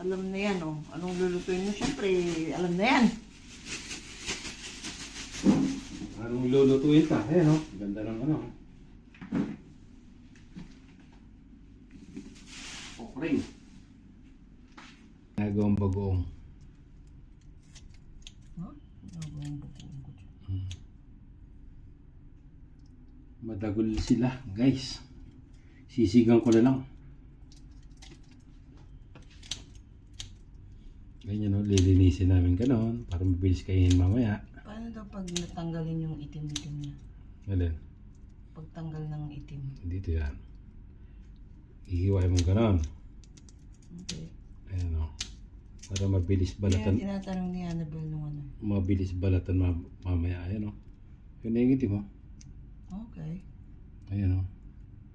Alam na yan, oh. Anong lulutuin mo? Siyempre, alam na yan. Anong lulutuin ka? Ayan, oh. Ganda ng ano. Okray. Nagawang bagoong. Huh? Nagawang bagoong ko dyan. Madagol sila, guys. Sisigang ko na lang. Ganyan, no? Lilinisin namin ganon para mabilis kainin mamaya. Paano daw pag natanggalin yung itim-itim niya? Alin? Pagtanggal ng itim. Dito yan. Ihiway mo ganon. Okay. Ayan, no? Para mabilis Kaya balatan. tinatanong ni Annabelle nung ano. Mabilis balatan mamaya. Ayan, no? Yun na yung itim, mo. Okay. Ayan, no?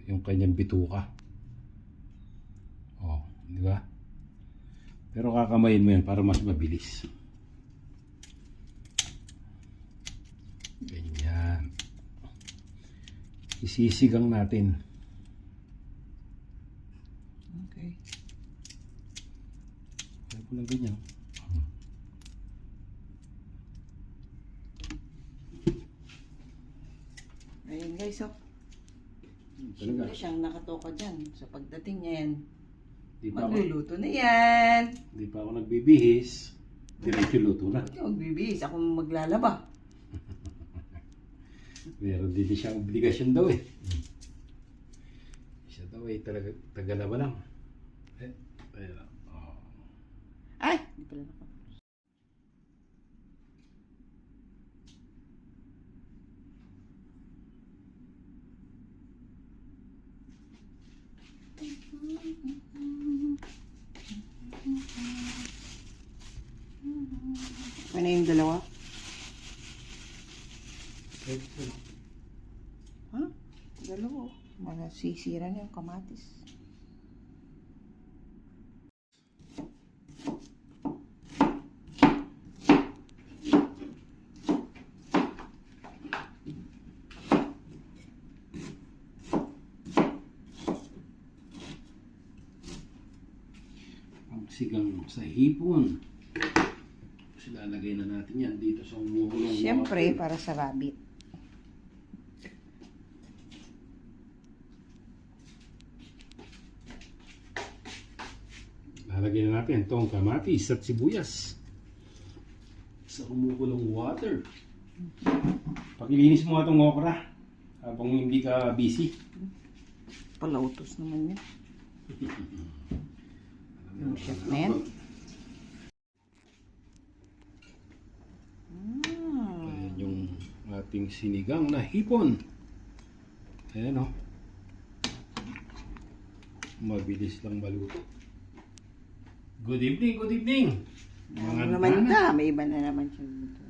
Yung kanyang bituka. Oh, di ba? Pero kakamayin mo yan para mas mabilis. Ganyan. Isisigang natin. Okay. Kaya ko lang ganyan. Ayun guys, oh. Talaga. Siyempre siyang nakatoka dyan. Sa pagdating niya yan, Di pa ako, magluluto na yan. di pa ako nagbibihis. Diretso luto na. Hindi magbibihis. Ako maglalaba. Meron din siyang obligasyon daw eh. Siya daw eh talaga tagalaba lang. Ayun. Oh. Ay! Hindi pala nakapos. Ano yung dalawa? Ha? Dalawa. Mga sisira na yung kamatis. Ang sigang sa hipon. Tapos ilalagay na natin yan dito sa umukulong Siyempre, water. para sa rabbit. Lalagay na natin itong kamatis at sibuyas sa umukulong water. Pakilinis mo itong okra habang hindi ka busy. Palautos naman yan. Yung chef na yan. Ayan yung ating sinigang na hipon. Ayan o. Mabilis lang maluto. Good evening, good evening. Ano naman anak. ka? May iba na naman siya dito.